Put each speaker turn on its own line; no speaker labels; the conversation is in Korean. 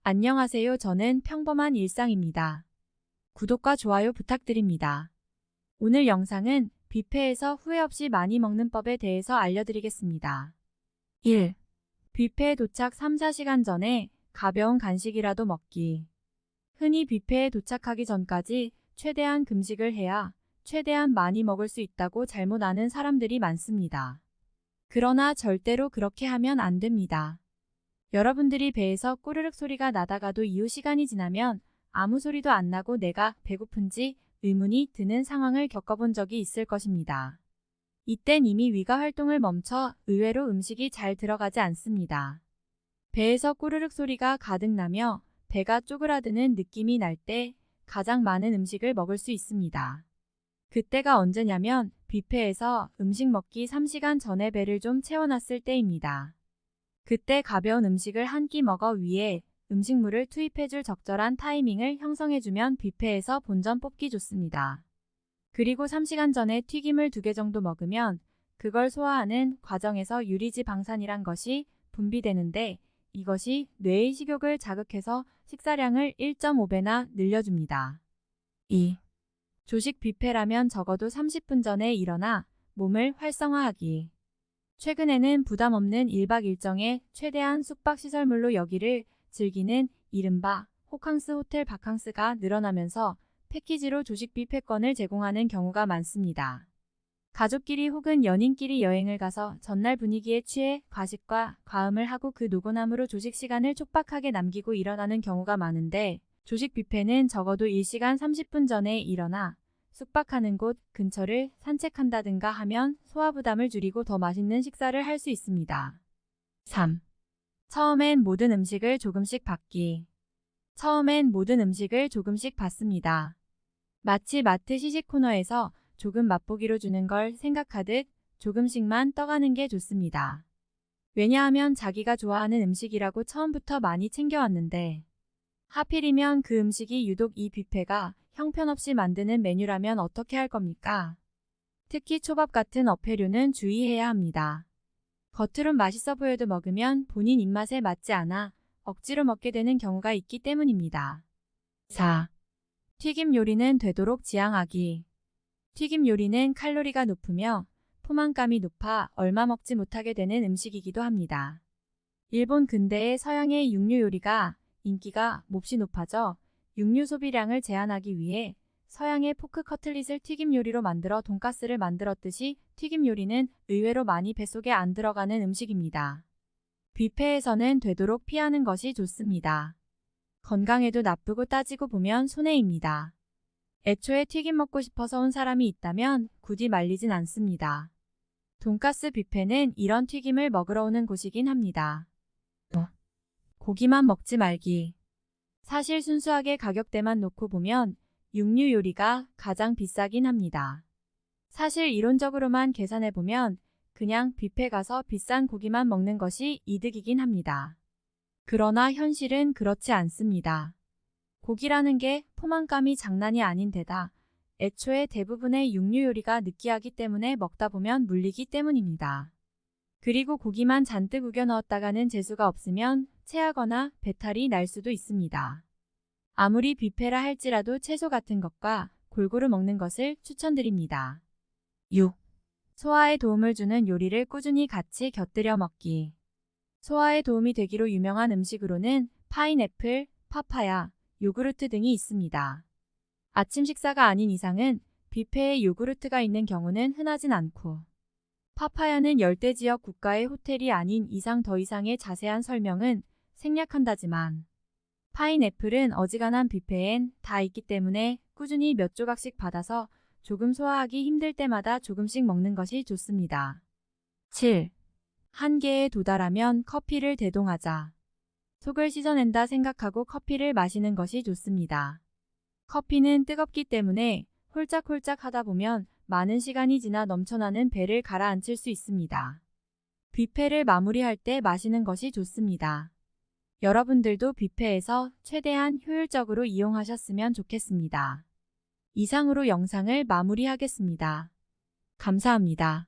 안녕하세요. 저는 평범한 일상입니다. 구독과 좋아요 부탁드립니다. 오늘 영상은 뷔페에서 후회 없이 많이 먹는 법에 대해서 알려드리겠습니다. 1. 뷔페에 도착 3-4시간 전에 가벼운 간식이라도 먹기. 흔히 뷔페에 도착하기 전까지 최대한 금식을 해야 최대한 많이 먹을 수 있다고 잘못 아는 사람들이 많습니다. 그러나 절대로 그렇게 하면 안 됩니다. 여러분들이 배에서 꼬르륵 소리가 나다가도 이후 시간이 지나면 아무 소리도 안 나고 내가 배고픈지 의문이 드는 상황을 겪어본 적이 있을 것입니다. 이땐 이미 위가 활동을 멈춰 의외로 음식이 잘 들어가지 않습니다. 배에서 꼬르륵 소리가 가득 나며 배가 쪼그라드는 느낌이 날 때 가장 많은 음식을 먹을 수 있습니다. 그때가 언제냐면 뷔페에서 음식 먹기 3시간 전에 배를 좀 채워놨을 때입니다. 그때 가벼운 음식을 한 끼 먹어 위에 음식물을 투입해줄 적절한 타이밍을 형성해주면 뷔페에서 본전 뽑기 좋습니다. 그리고 3시간 전에 튀김을 2개 정도 먹으면 그걸 소화하는 과정에서 유리지 방산이란 것이 분비되는데 이것이 뇌의 식욕을 자극해서 식사량을 1.5배나 늘려줍니다. 2. 조식 뷔페라면 적어도 30분 전에 일어나 몸을 활성화하기. 최근에는 부담 없는 1박 일정에 최대한 숙박시설물로 여기를 즐기는 이른바 호캉스 호텔 바캉스가 늘어나면서 패키지로 조식 뷔페권을 제공하는 경우가 많습니다. 가족끼리 혹은 연인끼리 여행을 가서 전날 분위기에 취해 과식과 과음을 하고 그 노곤함으로 조식 시간을 촉박하게 남기고 일어나는 경우가 많은데 조식 뷔페는 적어도 1시간 30분 전에 일어나 숙박하는 곳 근처를 산책한다든가 하면 소화부담을 줄이고 더 맛있는 식사를 할 수 있습니다. 3. 처음엔 모든 음식을 조금씩 받기. 처음엔 모든 음식을 조금씩 받습니다. 마치 마트 시식 코너에서 조금 맛보기로 주는 걸 생각하듯 조금씩만 떠가는 게 좋습니다. 왜냐하면 자기가 좋아하는 음식이라고 처음부터 많이 챙겨왔는데 하필이면 그 음식이 유독 이 뷔페가 형편없이 만드는 메뉴라면 어떻게 할 겁니까? 특히 초밥 같은 어패류는 주의해야 합니다. 겉으론 맛있어 보여도 먹으면 본인 입맛에 맞지 않아 억지로 먹게 되는 경우가 있기 때문입니다. 4. 튀김 요리는 되도록 지양하기. 튀김 요리는 칼로리가 높으며 포만감이 높아 얼마 먹지 못하게 되는 음식이기도 합니다. 일본 근대의 서양의 육류 요리가 인기가 몹시 높아져 육류 소비량을 제한하기 위해 서양의 포크 커틀릿을 튀김 요리로 만들어 돈가스를 만들었듯이 튀김 요리는 의외로 많이 뱃속에 안 들어가는 음식입니다. 뷔페에서는 되도록 피하는 것이 좋습니다. 건강에도 나쁘고 따지고 보면 손해입니다. 애초에 튀김 먹고 싶어서 온 사람이 있다면 굳이 말리진 않습니다. 돈가스 뷔페는 이런 튀김을 먹으러 오는 곳이긴 합니다. 고기만 먹지 말기. 사실 순수하게 가격대만 놓고 보면 육류 요리가 가장 비싸긴 합니다. 사실 이론적으로만 계산해보면 그냥 뷔페 가서 비싼 고기만 먹는 것이 이득이긴 합니다. 그러나 현실은 그렇지 않습니다. 고기라는 게 포만감이 장난이 아닌 데다 애초에 대부분의 육류 요리가 느끼하기 때문에 먹다 보면 물리기 때문입니다. 그리고 고기만 잔뜩 우겨 넣었다가는 재수가 없으면 체하거나 배탈이 날 수도 있습니다. 아무리 뷔페라 할지라도 채소 같은 것과 골고루 먹는 것을 추천드립니다. 6. 소화에 도움을 주는 요리를 꾸준히 같이 곁들여 먹기. 소화에 도움이 되기로 유명한 음식으로는 파인애플, 파파야, 요구르트 등이 있습니다. 아침 식사가 아닌 이상은 뷔페에 요구르트가 있는 경우는 흔하진 않고 파파야는 열대지역 국가의 호텔이 아닌 이상 더 이상의 자세한 설명은 생략한다지만 파인애플은 어지간한 뷔페엔 다 있기 때문에 꾸준히 몇 조각씩 받아서 조금 소화하기 힘들 때마다 조금씩 먹는 것이 좋습니다. 7. 한계에 도달하면 커피를 대동하자. 속을 씻어낸다 생각하고 커피를 마시는 것이 좋습니다. 커피는 뜨겁기 때문에 홀짝홀짝 하다 보면 많은 시간이 지나 넘쳐나는 배를 가라앉힐 수 있습니다. 뷔페를 마무리할 때 마시는 것이 좋습니다. 여러분들도 뷔페에서 최대한 효율적으로 이용하셨으면 좋겠습니다. 이상으로 영상을 마무리하겠습니다. 감사합니다.